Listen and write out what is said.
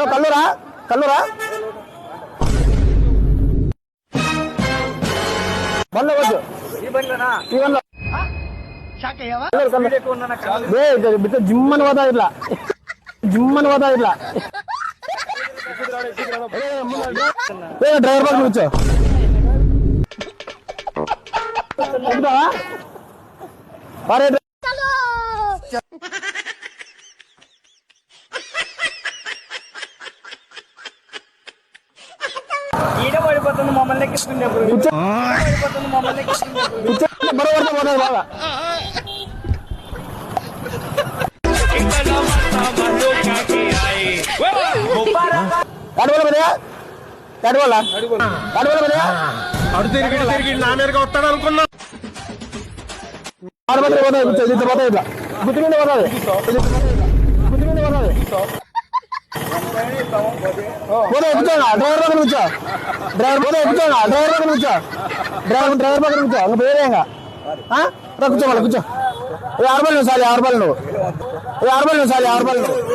కల్లూరా కల్లూరా బండ్లో వద్దు ఈ బండ్లో జిమ్మని పోతా ఇట్లా జిమ్మని పోతా ఇట్లా డ్రైవర్ పక్కన కూర్చో ఈడ పడిపోతుంది మమ్మల్ని ఎక్కిస్తుండే బరోబర్ పోతుంది బాగా తిరిగి నా మీదగా వస్తాడు అనుకున్నా ఆడపత్రి పోతుంది పోతాయి ఇట్లా గుర్తు మీద పోతుంది గుర్తు మీద పోతుంది ఎక్కుతాడా డ్రైవర్ పక్కన కూర్చో డ్రైవర్ పోతే ఎక్కుతాడా డ్రైవర్ పక్కన కూర్చో డ్రైవర్ పక్కన కూర్చో ఇంకా పేరేంగా కూర్చో మళ్ళీ కూర్చో 6 రూపాయలు సాలి 6 రూపాయలు నువ్వు 6 రూపాయలు సాలి 6 రూపాయలు నువ్వు